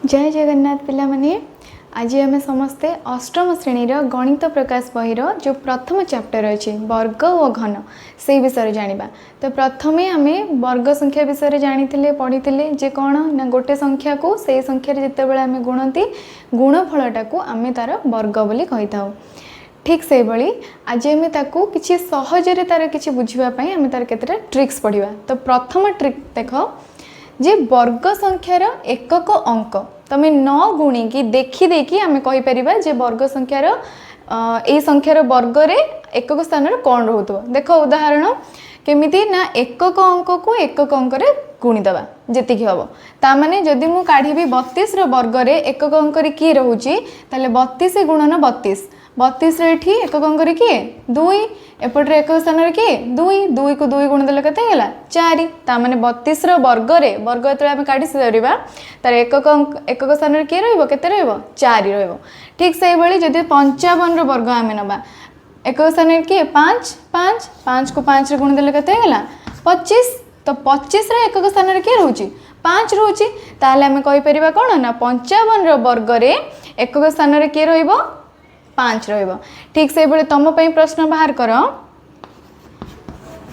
जय जगन्नाथ पिला माने आज आम समस्ते अष्टम श्रेणी गणित प्रकाश बही जो प्रथम चैप्टर अच्छी वर्ग और घन से विषय जाना। तो प्रथम आम वर्ग संख्या विषय जानी पढ़ी जे कौन ना गोटे संख्या को से संख्यार जिते बड़े आम गुणती गुणफलटा को आम तार वर्ग बोली कही था। ठीक से भाई आज आम ताकू किसी सहजरे तार किसी बुझापी आम तार केतटा ट्रिक्स पढ़ा। तो प्रथम ट्रिक देख जे वर्ग संख्यार एकक अंक तमें न गुणिकी देखी आम कहीपर जे वर्ग संख्यार ए संख्यार वर्ग रे एकक स्थान कौन रोथो। देख उदाहरण केमिति ना एकक अंक को एकक अंक रे गुणीदबा जी हम ताने जदि मु काढ़ी 32 वर्ग रे एकक अंक किए रोचे 32 गुणन 32 32 एठी एकक अंक किए 2 एपटे एक स्थान किए 2 2 को 2 गुण देले केते होला 4 ताने 32 वर्ग रे वर्ग एत आम काढ़ी सारा तार एकक अंक एकक स्थान किए रहिबो केते रहिबो 4 रहिबो। ठीक से भाई जदि 55 वर्ग आम नबा एकक स्थान किए 5 5 5 को 5 रे गुण देले केते होला 25 तो 25 रे एकक स्थान किए रोची 5 रोची ताले आम कहि परिबा कोन ना 55 वर्ग रे एकक स्थान किए रहिबो 5 रहिबो। ठीक से भाई तुम प्रश्न बाहर कर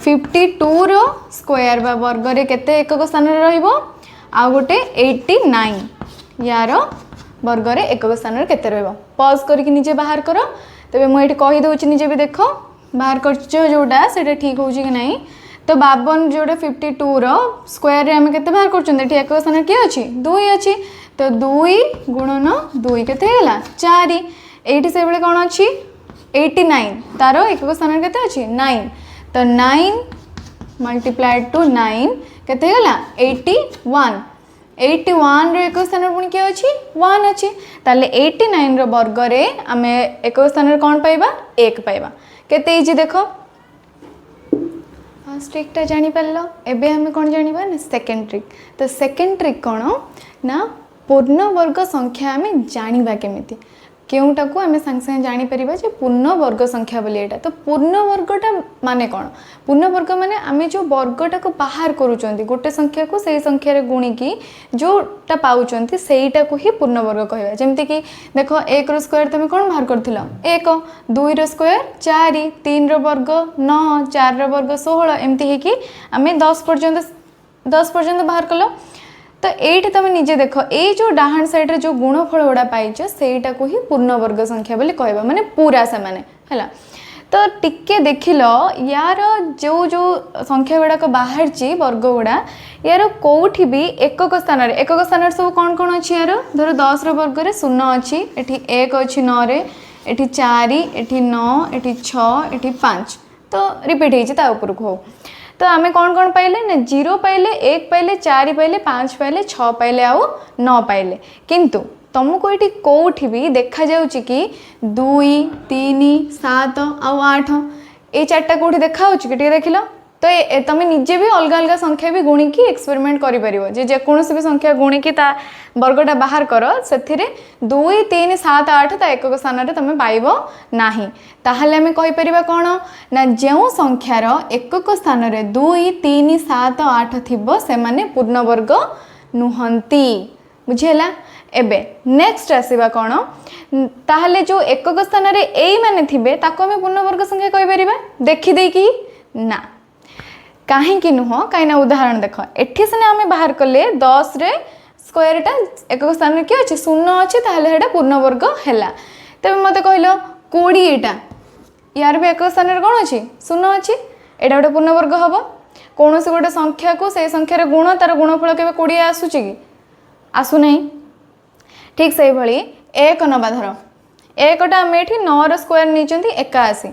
52 रो स्क्वायर बा वर्ग रे केते एकक स्थान रहिबो आ गोटे 89 यार वर्ग रे एकक स्थान केते रहिबो। पॉज करके निजे बाहर कर तबे मु एठी कहि दउची निजे भी देखो बाहर करछो जोडा सेटा ठीक होउची कि नहीं। तो 52 जोडा 52 रो स्क्वायर रे हम केते बाहर करछन एठी एकक स्थान के अछि 2 अछि तो 2 गुणन 2 केते होला 4 एटी से बेले कौन अच्छी 89 तार एकक स्थान केते अच्छी 9 तो 9 मल्टीप्लाइड टू 9 केते गला 81 81 रो एकक स्थान पुणी के अच्छी 1 अच्छी ताले 89 रो वर्ग रे आमे एकक स्थान कौन पाइबा 1 पाइबा केते इजी देखो फर्स्ट ट्रिक टा जानी पारलो। एबे हमें कौन जानिबा ना सेकंड ट्रिक। तो सेकंड ट्रिक कौन ना पूर्ण वर्ग संख्या आमे जानिबा केमिति केउटा को आम सांगे सांगे जानीपर जे पूर्ण वर्ग संख्या बोली एटा। तो पूर्ण वर्गटा माने कौन पूर्ण वर्ग माने आम जो वर्गटा को बाहर करूँ गोटे संख्या को सही संख्यार गुणिकी जोटा पाँच सेटा को ही पूर्ण वर्ग कहवा। जमती कि देख 1 रो स्क्वायर तुम कौन बाहर कर 1 2 रो स्क्वायर 4 3 रो वर्ग 9 4 रो वर्ग 16 एमती है आम 10 पर्यंत बाहर कल। तो ये तुम निजे देख ये जो डाहाण साइड जो गुणफल गुड़ा पाइच सेटा को ही पूर्ण वर्ग संख्या बोली कहवा माने पूरा से माने है। तो टिके देख लो यार जो जो संख्या गुड़ाक बाहर वर्ग गुड़ा यार कौटी भी एकक स्थान सब कौन कौन अच्छी यार धर 10 रो वर्ग रे 0 अच्छी एठी 1 अच्छी 9 रे एठी 4 एठी 9 एठी 6 एठी 5 तो रिपीट होती हो। तो आम कौन कौन पाइले ना 0 पाइले 1 पाइले 4 पाइले 5 पाइले 6 पाइले आउ 9 पाइले किंतु तुमको ये कौटी भी देखा जाउची कि 2 3 7 आउ 8 ये 4टा कौटी देखा कि देख लो। तो तुम निजे भी अलग अलग संख्या भी गुणिकी एक्सपेरिमेंट कर जेकोसी भी संख्या गुणिकी ता वर्गटा बाहर कर से 2 3 7 8 ता एकक स्थान तुम पाइब नाही। ताहले आमे कहि परिबा कोन ना जो संख्यार एकक स्थान रे 2 3 7 8 थिबो से माने पूर्ण वर्ग नुहंती बुझेला। एबे नेक्स्ट आसीबा कोन ताहले जो एकक स्थान रे एई माने थिबे ताको आमे पूर्ण वर्ग संख्या कहि परिबा देखि देई कि ना कहीं नुह कहीं उदाहरण देख एठी से आम बाहर कले 10 रे स्क्वायरटा एकक स्थान किए अच्छे 0 अच्छे ताहले पूर्ण वर्ग है। तब मत कहल 20टा यार भी एकक स्थान कौन अच्छी 0 अच्छी एटा गोटे पूर्ण वर्ग हम कौन गोटे संख्या को से संख्यार गुण तार गुणफल के 20 आसूची कि आसुना। ठीक से भाई 1 नवा धर 1टा आम ये 9 रो स्क्वायर नहीं 81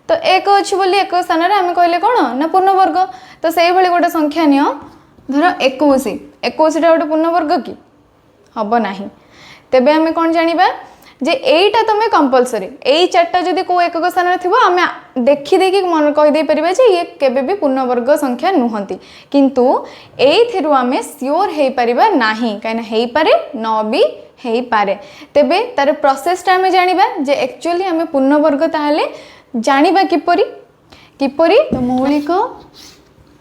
तो 1 अच्छी बोली एक स्थान आम कहले कौन ना पूर्ण वर्ग। तो से भाई गोटे संख्या नि धर 21 21टा गोटे पूर्ण वर्ग कि हम ना तेबे आम कौन जानिबा जे एटा तुम कंपलसरी यही 4टा जदि को एकक स्थान थी आम देखी देखी मन कहीदे पारे जे ये केबे भी पूर्ण वर्ग संख्या नुहंती किंतु एथि आम सियोर हो पारिबा नाही कहीं हो पारे न भी हो पारे। तेबे तार प्रोसेसटा आम जानिबा जे एक्चुअली आम पूर्ण वर्ग ताहले जानिबा किपरि किपरि तो मौलिक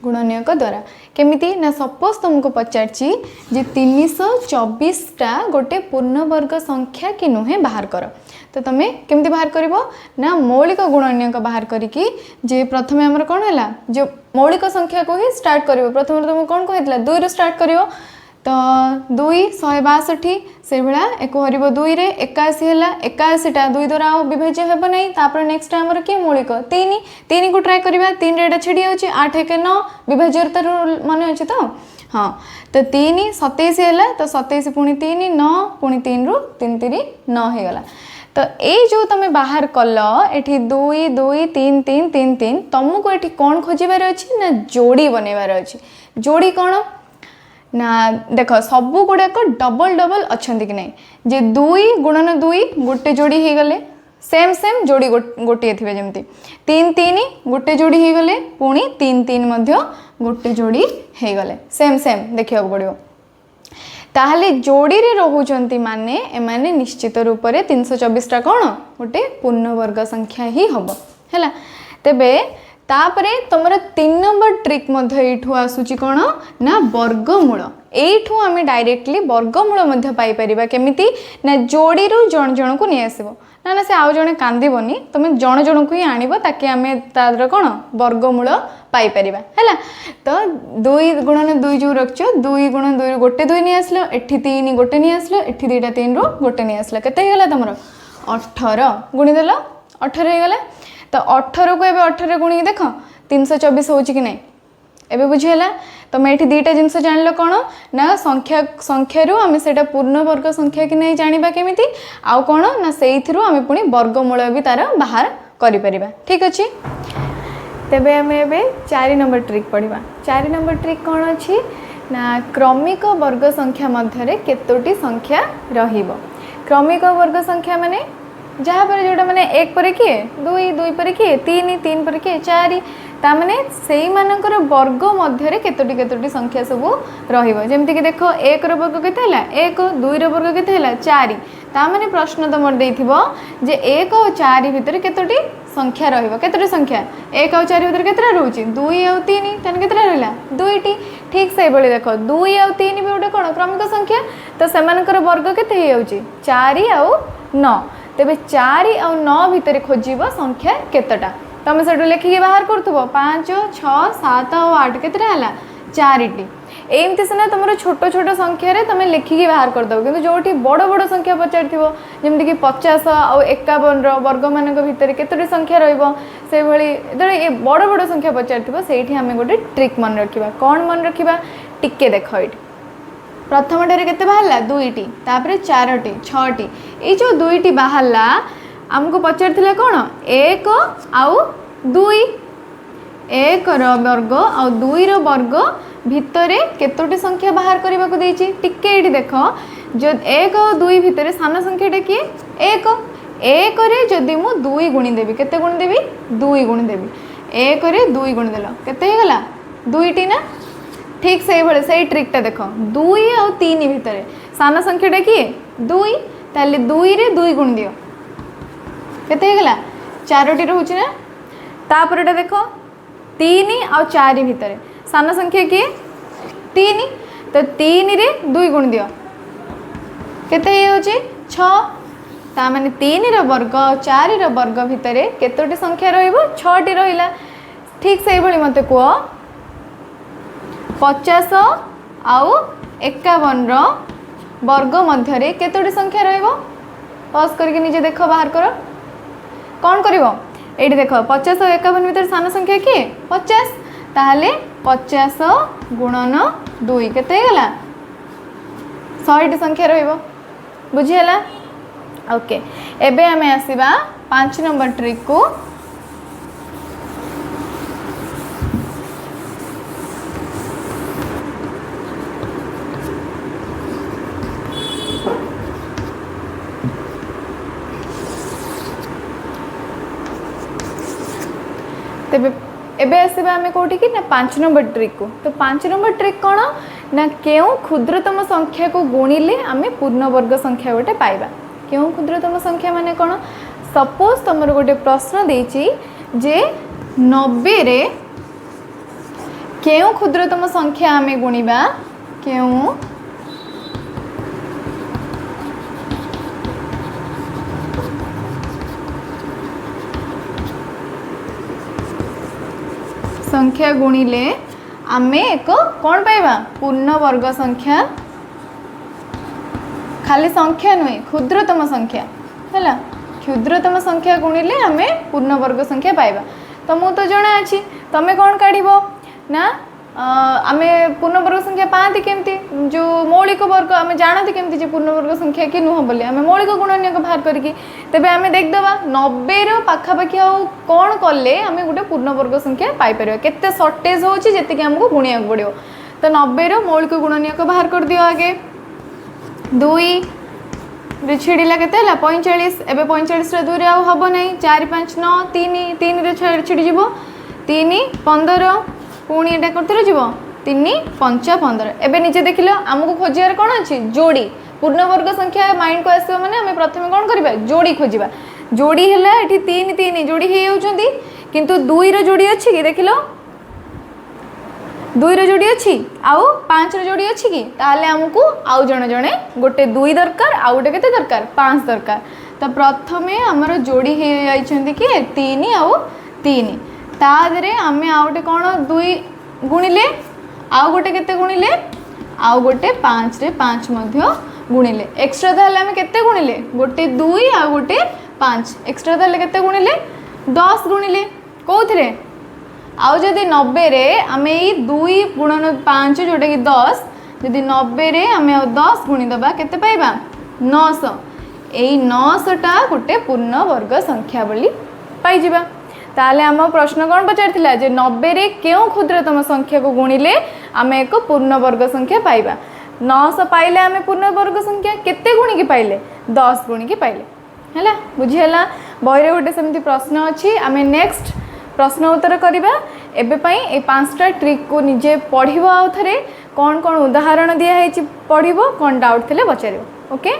गुणनीयक द्वारा केमिति ना सपोज तुमको पचारची जे 324टा गोटे पूर्णवर्ग संख्या कि नुहे बाहर कर तो तुम केमती बाहर करिवो ना मौलिक गुणनीयक बाहर करिकी जे प्रथमे हमर कोन हला जो मौलिक संख्या को ही स्टार्ट करिवो प्रथमे तुम कोन कहतला 2 रो स्टार्ट करिवो तो 2 162 से भाया एक हर 2 रे 81 है 81टा 2 द्वारा विभाज्य हे नहीं तापर नेक्स्ट आमर किए मौलिक 3 3 को ट्राए करवा 3 रे छेड़ी जाऊँगी 8 1 9 विभाज्यता मन अच्छे तो हाँ तो 3 27 है तो 27 पुणी 3 9 पुणी 3 रु 3 3 9 हो गला तो ये जो तुम बाहर कल एठी 2 2 3 3 3 3 तुमको ये कौन खोजार अच्छी ना जोड़ी बनइबार अच्छी जोड़ी कौन ना देख सबू गुड़ाक डबल डबल अच्छा कि नहीं जे 2 गुणन 2 गोटे जोड़ी हो गले सेम सेम जोड़ी गोटे थे जमती 3 3 गोटे जोड़ी हो गले पुणी 3 3 गोटे जोड़ी हो गले सेम सेम देखा पड़ो ताहले जोड़ी रे रोचंती माने एमाने निश्चित रूप से 324टा कौन गोटे पूर्णवर्ग संख्या ही हम है तेबे तापरे तुमर 3 नंबर ट्रिक यू आसूची कौन ना वर्गमूल यू आम डायरेक्टली वर्गमूल पाई परिबा केमिति ना जोड़ी रु जण जण को नहीं आसबो ना ना से आउ जणे कांदीबनी तुम जण जण को ही आनिबो ताकि आमे तादर कौन वर्गमूल पाई परिबा हैला तो 2 गुणन 2 जो रखछो 2 गुणन 2 गोटे 2 नहीं आसलो एठी 3 गोटे नहीं आसलो एठी 2टा 3 रु गोटे नहीं आसलो केते हे गला तुमरो 18 गुणी देलो 18 हे गला तो 18 को एबे 18 गुणी देख 324 होची कि नहीं एबे बुझिला तुम ये 2टा जिनस जान कौन ना संख्या संख्यारू आम से पूर्णवर्ग संख्या कि नहीं जाना केमिति आउ कौन ना से आम पुणी वर्गमूल भी तार बाहर करिपरिबा ठीक अच्छे तेबे आम ए 4 नंबर ट्रिक पढ़ा 4 नंबर ट्रिक कौन अच्छी ना क्रमिक वर्ग संख्या मध्य केतोटी संख्या रहिबो क्रमिक वर्ग संख्या माने जहाँ पर जोटा माने 1 पर किए 2 2 पर किए 3 3 पर किए 4 तामाने सेई मानकर वर्ग मध्य केतोटी केतोटी संख्या सब रहिबो जेमति कि देखो 1 रो वर्ग केते हला 1 2 रो वर्ग केते हला 4 तामाने प्रश्न तुमर देइथिबो जे 1 और 4 भितर केतोटी संख्या रहिबो केतोटी संख्या 1 और 4 भितर केतरा रहउची 2 और 3 तन केतरा रहला 2टी ठीक से बळे देखो 2 और 3 भी गोटे कोन क्रमिक संख्या तो सेमानकर वर्ग केते हे जाउची 4 और 9 तेबे 4 और 9 भितर खोजिबो संख्या केतटा तुम से लिखिकी बाहर कर 5 6 7 और 8 केतरा हला 4टी एमती सीना तुम छोट छोट संख्यार तुम लिखिकी बाहर करदेव कि जो बड़ बड़ संख्या पचार जमीक 50 और 51 वर्ग मान भर केतोटी संख्या रही ये बड़ बड़ संख्या पचार से आम गोटे ट्रिक मन रखा कौन मन रखा टिके देख ये प्रथम ठारे केते बाहरला 2टी तापर 4टी 6टी ये जो 2टी बाहरला आमको पचार कौन 1 आउ 2 1 वर्ग आ 2 वर्ग भितर केतोटी संख्या बाहर करने को देछि टिके ये देख जो 1 और 2 भितर सान संख्याटा किए 1 1 रे जदि मु 2 गुणी देवी केते गुणी देवी 2 गुणी देवी 1 रे 2 गुणी देल केते हो गला 2टी ना ठीक से भाई से ट्रिकटा देख 2 और 3 भितर सान संख्याटा किए 2 ताले 2 रे 2 गुणी दियो केते गला 4टी रोचे ना तापरटा देख 3 और 4 भितर सान संख्या किए 3 तो 3 रे 2 गुण दियो केते होची 6 ता माने 3 रो वर्ग और 4 रो वर्ग भितर केतोटी संख्या रहइबो 6टी रहिला ठीक से भली मते को 50 आउ 51 रो वर्ग मध्य केतोटी संख्या रहिबो पॉज करके निजे देख बाहर करो कौन करिवो एठी देख 50 और 51 भितर सान संख्या किए 50 ताहले 50 गुणन 2 केते गला 100टी संख्या रहिबो बुझिला ओके एबे आमे आसीबा 5 नंबर ट्रिक को तेबे एबे आसीबा आमे कोठी कि ना 5 नंबर ट्रिक को तो 5 नंबर ट्रिक कौन ना क्यों क्षुद्रतम संख्या को गुणिले आमे पूर्णवर्ग संख्या गोटे पाइबा क्यों क्षुद्रतम संख्या माने कौन सपोज तुमर गोटे प्रश्न देछि जे 90 रे केउं क्षुद्रतम संख्या आमे गुणिबा केउं संख्या गुणिले आमे एक कौन पाइबा पूर्ण वर्ग संख्या खाली संख्या नुहे क्षुद्रतम संख्या है क्षुद्रतम संख्या गुणिले आमे पूर्ण वर्ग संख्या पाइबा तो मु तो जना अच्छी तमें कौन काढ़ ना आमे पूर्ण वर्ग संख्या पाती केमती जो मौलिक वर्ग आमे जानती केमती पूर्ण वर्ग संख्या कि नुह बोले आमे मौलिक गुणनीयक बाहर करके तेबे आमे देखदबा 90 पाखापाखि कौन कले आमे गोटे पूर्ण वर्ग संख्या पाइपर केते सर्टेज होची जेतिके हमको गुणिया पड़ो तो 90 मौलिक गुणनीयक बाहर कर दियो आगे 2 छिड़िला के 45 एबे 45 रे 2 रे आउ हबो नहीं 4 5 9 3 3 रे छिड़ी जीवो 3 15 पुणी एटा करते जीव 3 5 15 एबे नीचे देखिलो आमको खोजियार कौन अच्छी जोड़ी पूर्ण वर्ग संख्या माइंड को आसो माने हमें प्रथम कौन करबा जोड़ी खोजिबा जोड़ी हैला एठी 3 3 जोड़ी हे होउचंदी किंतु 2 रो जोड़ी अछि कि देखिलो 2 रो जोड़ी अछि आउ 5 रो जोड़ी अछि कि ताले हमकु आउ जणे जणे गोटे 2 दरकार आउ गोटे केते दरकार 5 दरकार तो प्रथमे हमर जोड़ी हे जाइछंदी कि 3 आउ 3 तादरे आमे आउ गोटे कौन 2 गुणिले आउ गोटे केते गुणिले आउ गोटे 5 रे 5 मध्य गुणिले एक्स्ट्रा ताले आमे केते गुणिले गोटे 2 आउ गोटे 5 एक्स्ट्रा ताले केते गुणिले 10 गुणिले कोथरे आउ जदि 90 रे आमे 2 गुणन 5 जोटा कि 10 जदि 90 रे आमे 10 गुणी दबा केते पाइबा 900 एई 900 टा गोटे पूर्ण वर्ग संख्या बोली पाई जिबा ताले आम प्रश्न कौन पचार जे 90 रे क्यों क्षुद्रतम संख्या को गुणिले आमे एक पूर्ण वर्ग संख्या पाइबा 900 पाइले आमे पूर्ण वर्ग संख्या केते गुणी की पाइले 10 गुणी की पाइले हैला बुझिहला बहिरे गोटे सेमती प्रश्न अछि आमे नेक्स्ट प्रश्न उत्तर करिबा एबे पई ए 5टा ट्रिक को निजे पढ़िबो आउ थरे कौन कौन उदाहरण दिया है पढ़िबो कौन डाउट थिले पचारिबो ओके।